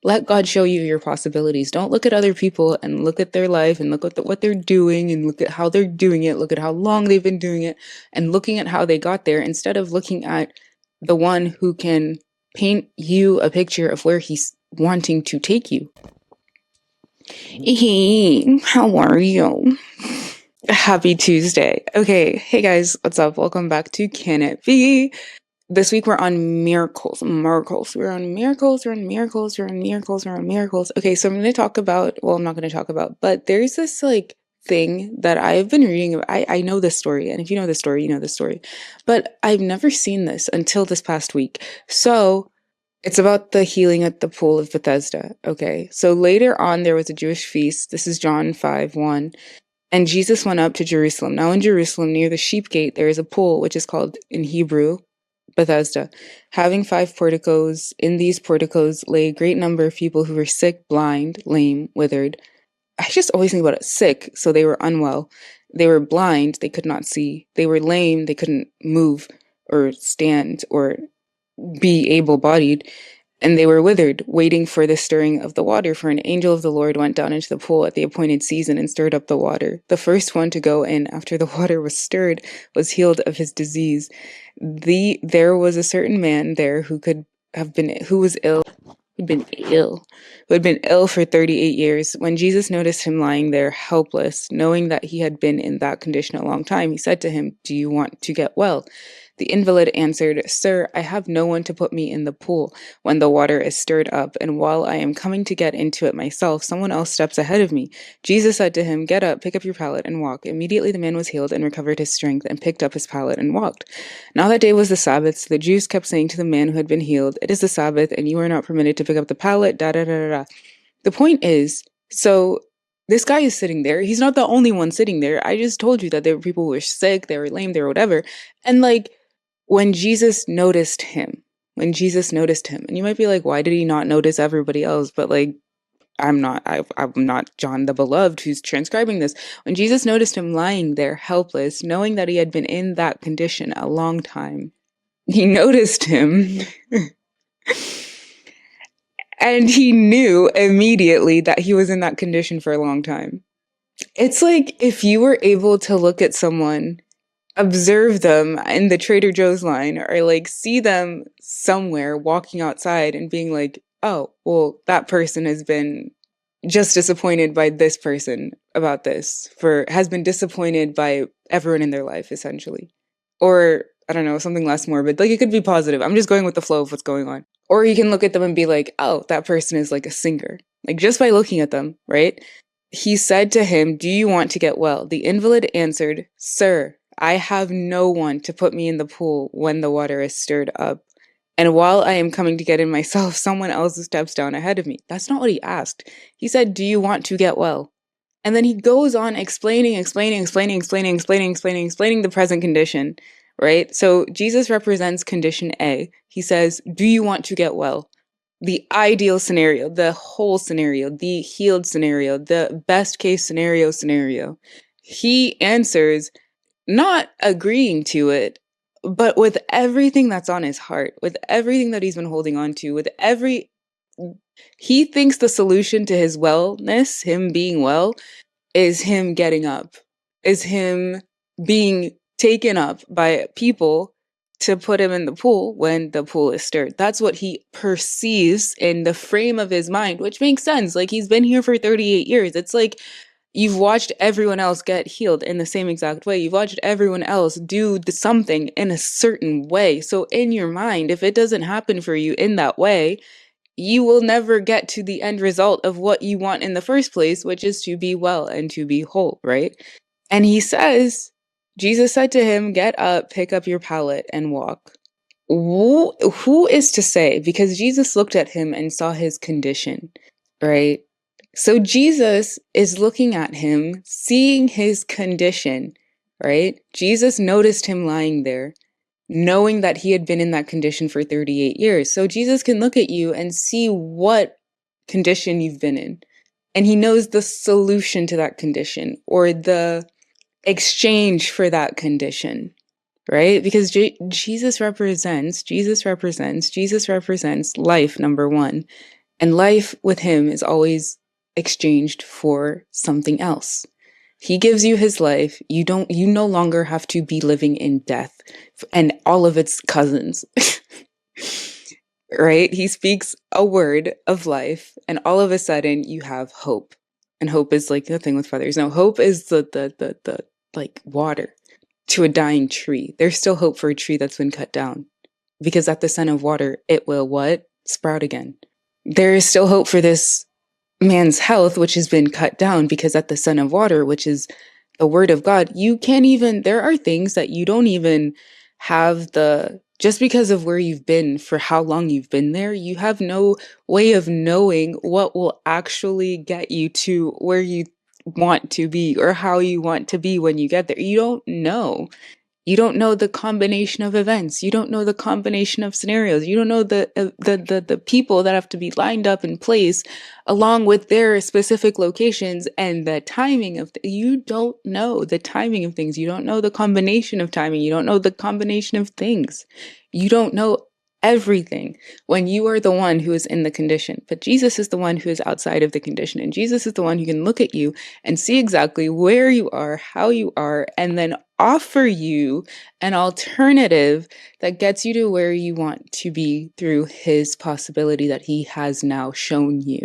Let God show you your possibilities. Don't look at other people and look at their life and look at what they're doing and look at how they're doing it. Look at how long they've been doing it and looking at how they got there instead of looking at the one who can paint you a picture of where he's wanting to take you. Hey, how are you? Happy Tuesday. Okay, hey guys, what's up? Welcome back to Can It Be? This week we're on miracles. We're on miracles. Okay, so I'm going to talk about, well, I'm not going to talk about, but there's this like thing that I've been reading. I know this story, and if you know the story, you know the story, but I've never seen this until this past week. So it's about the healing at the pool of Bethesda. Okay, so later on there was a Jewish feast. This is John 5:1. And Jesus went up to Jerusalem. Now in Jerusalem, near the sheep gate, there is a pool, which is called in Hebrew Bethesda, having 5 porticos. In these porticos lay a great number of people who were sick, blind, lame, withered. I just always think about it, sick, so they were unwell. They were blind, they could not see. They were lame, they couldn't move or stand or be able-bodied. And they were withered, waiting for the stirring of the water, for an angel of the Lord went down into the pool at the appointed season and stirred up the water. The first one to go in after the water was stirred was healed of his disease. There was a certain man there who had been ill for 38 years. When Jesus noticed him lying there helpless, knowing that he had been in that condition a long time, he said to him, "Do you want to get well?" The invalid answered, "Sir, I have no one to put me in the pool when the water is stirred up, and while I am coming to get into it myself, someone else steps ahead of me." Jesus said to him, "Get up, pick up your pallet, and walk." Immediately the man was healed and recovered his strength and picked up his pallet and walked. Now that day was the Sabbath, so the Jews kept saying to the man who had been healed, "It is the Sabbath, and you are not permitted to pick up the pallet, da da da da." The point is, so this guy is sitting there. He's not the only one sitting there. I just told you that there were people who were sick, they were lame, they were whatever. And like, when Jesus noticed him, and you might be like, why did he not notice everybody else? But like, I'm not John the Beloved who's transcribing this. When Jesus noticed him lying there helpless, knowing that he had been in that condition a long time, he noticed him and he knew immediately that he was in that condition for a long time. It's like if you were able to look at someone, observe them in the Trader Joe's line, or like see them somewhere walking outside and being like, oh, well, that person has been just disappointed by this person about this, has been disappointed by everyone in their life, essentially. Or, I don't know, something less morbid. Like, it could be positive. I'm just going with the flow of what's going on. Or you can look at them and be like, oh, that person is like a singer. Like, just by looking at them, right? He said to him, "Do you want to get well?" The invalid answered, "Sir, I have no one to put me in the pool when the water is stirred up. And while I am coming to get in myself, someone else steps down ahead of me." That's not what he asked. He said, "Do you want to get well?" And then he goes on explaining the present condition, right? So Jesus represents condition A. He says, "Do you want to get well?" The ideal scenario, the whole scenario, the healed scenario, the best case scenario. He answers, not agreeing to it, but with everything that's on his heart, with everything that he's been holding on to, he thinks the solution to his wellness, him being well, is him getting up, is him being taken up by people to put him in the pool when the pool is stirred. That's what he perceives in the frame of his mind, which makes sense. Like, he's been here for 38 years. It's like, you've watched everyone else get healed in the same exact way. You've watched everyone else do something in a certain way. So in your mind, if it doesn't happen for you in that way, you will never get to the end result of what you want in the first place, which is to be well and to be whole, right? And Jesus said to him, "Get up, pick up your pallet, and walk." Who is to say? Because Jesus looked at him and saw his condition, right? So Jesus is looking at him, seeing his condition, right? Jesus noticed him lying there, knowing that he had been in that condition for 38 years. So Jesus can look at you and see what condition you've been in. And he knows the solution to that condition, or the exchange for that condition, right? Because Jesus represents life, number one. And life with him is always exchanged for something else. He gives you his life. You no longer have to be living in death and all of its cousins. Right? He speaks a word of life, and all of a sudden you have hope. And hope is like the thing with feathers. No, hope is the like water to a dying tree. There's still hope for a tree that's been cut down. Because at the scent of water, it will what? Sprout again. There is still hope for this man's health, which has been cut down, because at the scent of water, which is the word of God, you can't even, there are things that you don't even have just because of where you've been, for how long you've been there, you have no way of knowing what will actually get you to where you want to be or how you want to be when you get there. You don't know. You don't know the combination of events. You don't know the combination of scenarios. You don't know the people that have to be lined up in place along with their specific locations and the timing of you don't know the timing of things. You don't know the combination of timing. You don't know the combination of things. You don't know everything when you are the one who is in the condition. But Jesus is the one who is outside of the condition. And Jesus is the one who can look at you and see exactly where you are, how you are, and then offer you an alternative that gets you to where you want to be through his possibility that he has now shown you.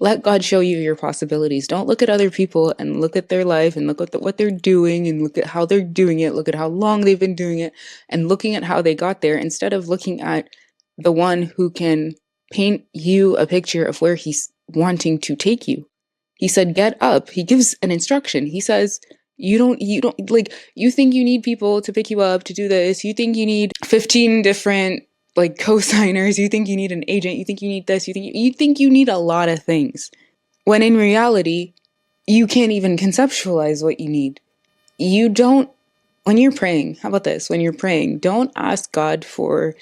Let God show you your possibilities. Don't look at other people and look at their life and look at what they're doing and look at how they're doing it. Look at how long they've been doing it and looking at how they got there instead of looking at the one who can paint you a picture of where he's wanting to take you. He said, get up. He gives an instruction. He says, you don't like, you think you need people to pick you up to do this. You think you need 15 different like co-signers, you think you need an agent, you think you need this, you think you need a lot of things. When in reality, you can't even conceptualize what you need. You don't, when you're praying, how about this? When you're praying, don't ask God for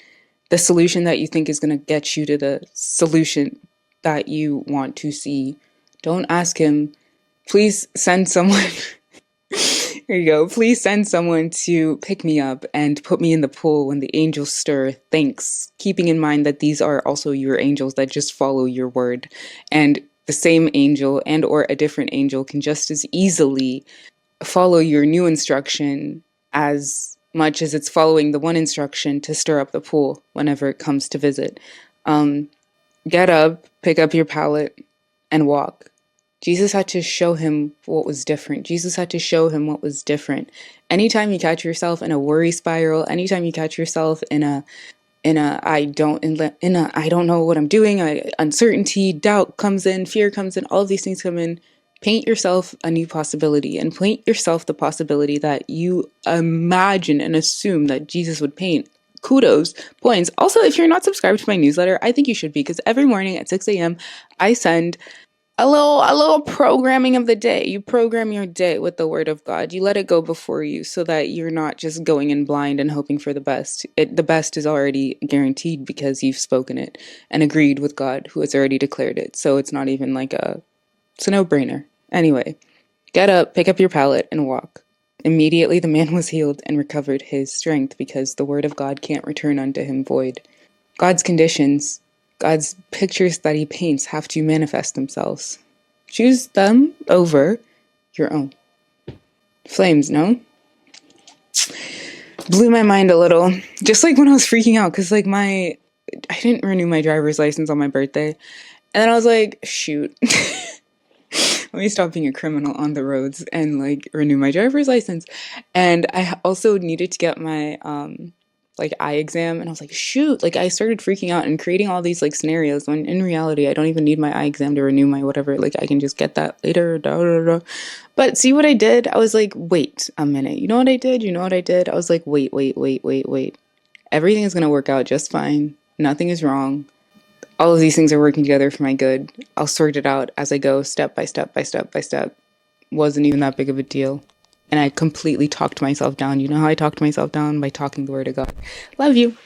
the solution that you think is going to get you to the solution that you want to see. Don't ask him, please send someone here you go. Please send someone to pick me up and put me in the pool when the angels stir. Thanks. Keeping in mind that these are also your angels that just follow your word. And the same angel and or a different angel can just as easily follow your new instruction as much as it's following the one instruction to stir up the pool whenever it comes to visit. Get up, pick up your pallet, and walk. Jesus had to show him what was different. Jesus had to show him what was different. Anytime you catch yourself in a worry spiral, anytime you catch yourself in a I don't know what I'm doing, uncertainty, doubt comes in, fear comes in, all of these things come in, paint yourself a new possibility and paint yourself the possibility that you imagine and assume that Jesus would paint. Kudos, points. Also, if you're not subscribed to my newsletter, I think you should be, because every morning at 6 a.m. I send a little programming of the day. You program your day with the word of God. You let it go before you so that you're not just going in blind and hoping for the best. The best is already guaranteed because you've spoken it and agreed with God who has already declared it. So it's not even like it's a no-brainer. Anyway, get up, pick up your pallet, and walk. Immediately the man was healed and recovered his strength, because the word of God can't return unto him void. God's conditions, God's pictures that he paints have to manifest themselves. Choose them over your own. Flames, no? Blew my mind a little. Just like when I was freaking out, because like I didn't renew my driver's license on my birthday. And then I was like, shoot. Let me stop being a criminal on the roads and like renew my driver's license. And I also needed to get my eye exam, and I was like, shoot, like I started freaking out and creating all these like scenarios when in reality I don't even need my eye exam to renew my whatever, like I can just get that later. But see what I did? I was like, wait a minute, you know what I did? I was like, wait. Everything is gonna work out just fine. Nothing is wrong. All of these things are working together for my good. I'll sort it out as I go, step by step. Wasn't even that big of a deal. And I completely talked myself down. You know how I talked myself down? By talking the word of God. Love you.